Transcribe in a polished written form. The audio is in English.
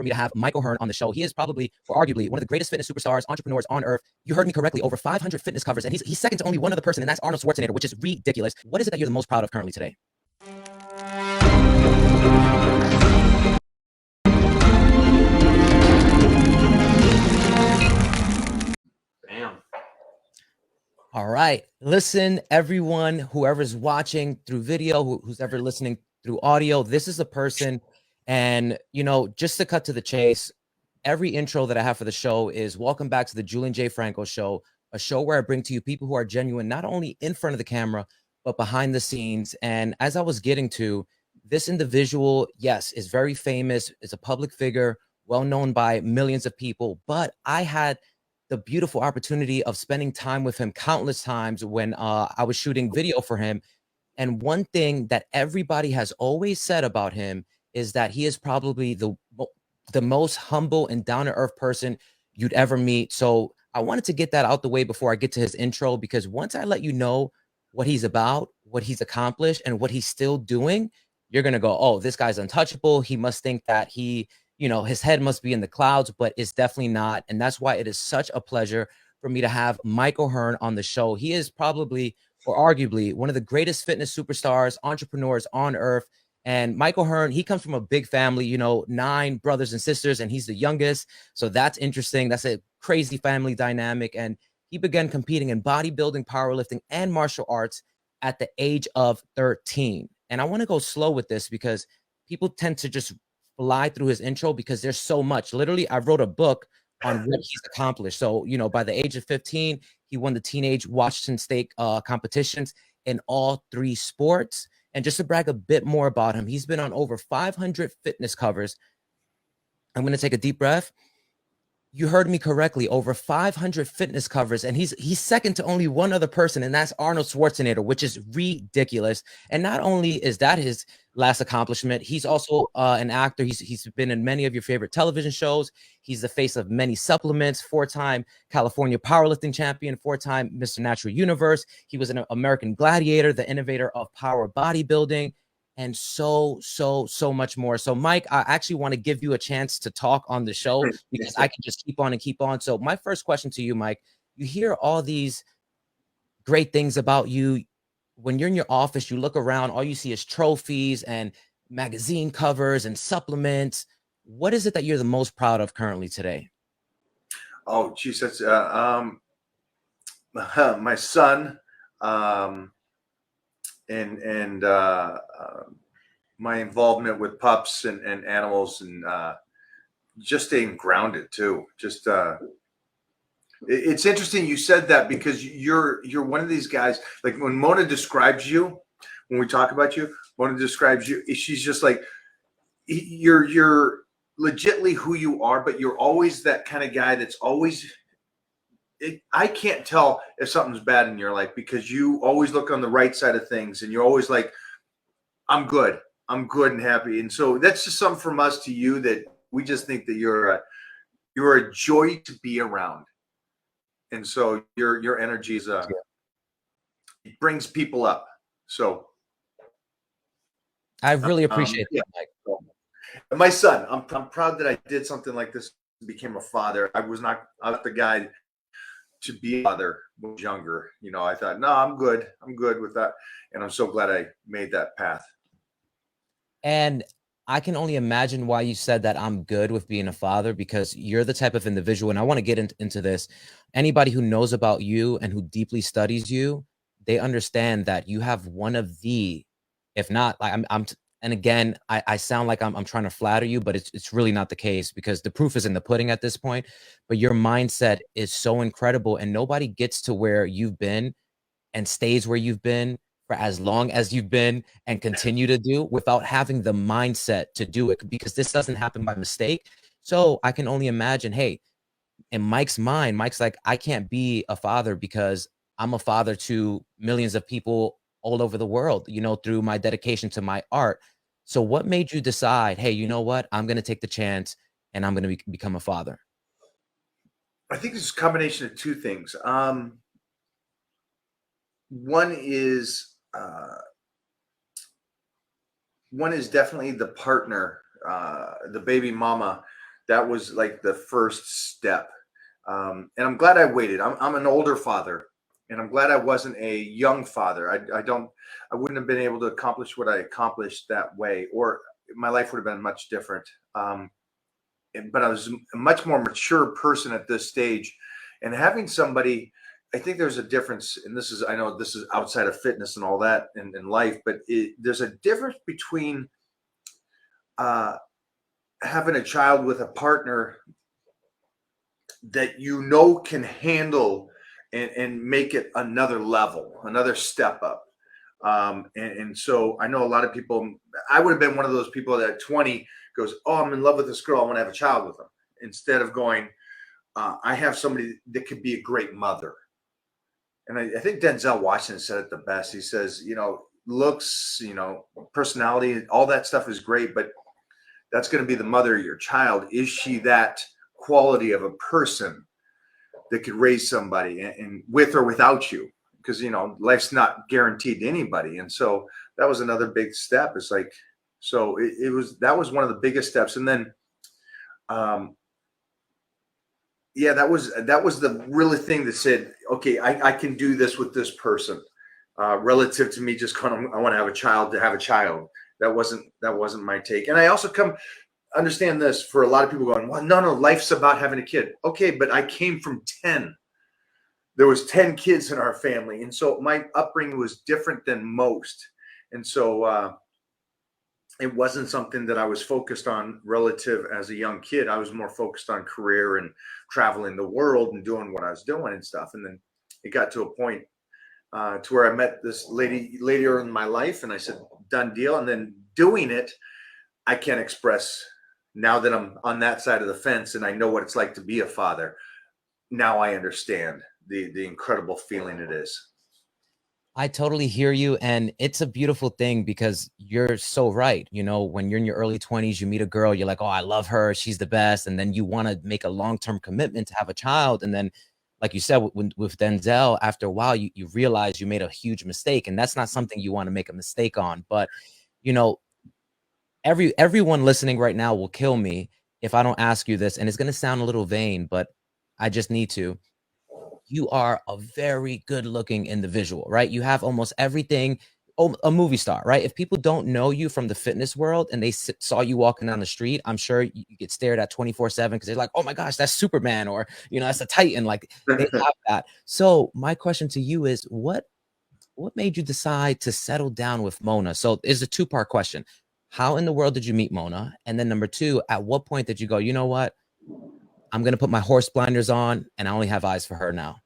for me to have Mike O'Hearn on the show. He is probably, or arguably, one of the greatest fitness superstars, entrepreneurs on earth. You heard me correctly, over 500 fitness covers, and he's second to only one other person, and that's Arnold Schwarzenegger, which is ridiculous. What is it that you're the most proud of currently today? Bam. All right. Listen, everyone, whoever's watching through video, who's ever listening through audio, this is a person. And, you know, just to cut to the chase, every intro that I have for the show is welcome back to the Julian J. Franco Show, a show where I bring to you people who are genuine, not only in front of the camera, but behind the scenes. And as I was getting to, this individual, yes, is very famous, is a public figure, well known by millions of people, but I had the beautiful opportunity of spending time with him countless times when I was shooting video for him. And one thing that everybody has always said about him is that he is probably the most humble and down-to-earth person you'd ever meet. So I wanted to get that out the way before I get to his intro, because once I let you know what he's about, what he's accomplished, and what he's still doing, you're going to go, oh, this guy's untouchable. He must think that he, you know, his head must be in the clouds, but it's definitely not. And that's why it is such a pleasure for me to have Mike O'Hearn on the show. He is probably, or arguably, one of the greatest fitness superstars, entrepreneurs on earth. And Mike O'Hearn, he comes from a big family, you know, 9 brothers and sisters, and he's the youngest. So that's interesting. That's a crazy family dynamic. And he began competing in bodybuilding, powerlifting, and martial arts at the age of 13. And I want to go slow with this because people tend to just fly through his intro because there's so much. Literally, I wrote a book on what he's accomplished. So, you know, by the age of 15, he won the teenage Washington State competitions in all 3 sports. And just to brag a bit more about him, he's been on over 500 fitness covers. I'm going to take a deep breath. You heard me correctly, over 500 fitness covers, and he's second to only one other person, and that's Arnold Schwarzenegger, which is ridiculous. And not only is that his last accomplishment, he's also an actor. He's been in many of your favorite television shows. He's the face of many supplements, 4-time California powerlifting champion, 4-time Mr. Natural Universe. He was an American Gladiator, the innovator of power bodybuilding, and so much more. So Mike, I actually want to give you a chance to talk on the show because I can just keep on and keep on. So my first question to you, Mike, you hear all these great things about you. When you're in your office, you look around, all you see is trophies and magazine covers and supplements. What is it that you're the most proud of currently today? Oh, geez, that's my son, and my involvement with pups and animals, and just staying grounded too. Just it's interesting you said that, because you're one of these guys. Like when Mona describes you, when we talk about you, Mona describes you. She's just like, you're legitly who you are, but you're always that kind of guy that's always. I can't tell if something's bad in your life, because you always look on the right side of things, and you're always like, I'm good and happy. And so that's just something from us to you, that we just think that you're a joy to be around. And so your energy is it brings people up. So I really appreciate that, Mike. My son, I'm proud that I did something like this, became a father. I was not the guy to be a father when I was younger. You know, I thought, no, I'm good with that. And I'm so glad I made that path. And I can only imagine why you said that I'm good with being a father, because you're the type of individual, and I want to get into this. Anybody who knows about you and who deeply studies you, they understand that you have one of the, if not, like and again, I sound like I'm trying to flatter you, but it's really not the case, because the proof is in the pudding at this point. But your mindset is so incredible, and nobody gets to where you've been and stays where you've been for as long as you've been and continue to do without having the mindset to do it, because this doesn't happen by mistake. So I can only imagine, hey, in Mike's mind, Mike's like, I can't be a father because I'm a father to millions of people all over the world, you know, through my dedication to my art. So what made you decide, hey, you know what, I'm going to take the chance and I'm going to become a father? I think it's a combination of 2 things. One is definitely the partner, the baby mama that was like the first step. And I'm glad I waited. I'm an older father, and I'm glad I wasn't a young father. I wouldn't have been able to accomplish what I accomplished that way, or my life would have been much different. But I was a much more mature person at this stage, and having somebody, I think there's a difference, and I know this is outside of fitness and all that in life, but there's a difference between having a child with a partner that can handle and make it another level, another step up. And so I know a lot of people, I would have been one of those people that at 20 goes, oh, I'm in love with this girl, I want to have a child with them. Instead of going, I have somebody that could be a great mother. And I think Denzel Washington said it the best. He says, looks, personality, all that stuff is great, but that's going to be the mother of your child. Is she that quality of a person that could raise somebody and with or without you? Because life's not guaranteed to anybody. And so that was another big step. It's like, so that was one of the biggest steps. And then yeah, that was the really thing that said, okay, I can do this with this person, relative to me just kind of, I want to have a child to have a child. That wasn't my take. And I also understand this for a lot of people going, well, no, life's about having a kid. Okay, but I came from 10. There was 10 kids in our family. And so my upbringing was different than most. And so it wasn't something that I was focused on relative as a young kid. I was more focused on career and traveling the world and doing what I was doing and stuff. And then it got to a point to where I met this lady later in my life, and I said, done deal. And then doing it, I can't express now that I'm on that side of the fence and I know what it's like to be a father. Now I understand the incredible feeling it is. I totally hear you. And it's a beautiful thing because you're so right. When you're in your early 20s, you meet a girl, you're like, oh, I love her, she's the best. And then you want to make a long-term commitment to have a child. And then, like you said, with Denzel, after a while, you realize you made a huge mistake. And that's not something you want to make a mistake on. But, everyone listening right now will kill me if I don't ask you this. And it's going to sound a little vain, but I just need to. You are a very good looking individual, right? You have almost everything. Oh, a movie star, right? If people don't know you from the fitness world and they saw you walking down the street, I'm sure you get stared at 24/7 because they're like, oh my gosh, that's Superman, or, that's a Titan. Like, they have that. So my question to you is, what made you decide to settle down with Mona? So it's a two-part question. How in the world did you meet Mona? And then number two, at what point did you go, you know what? I'm going to put my horse blinders on and I only have eyes for her now?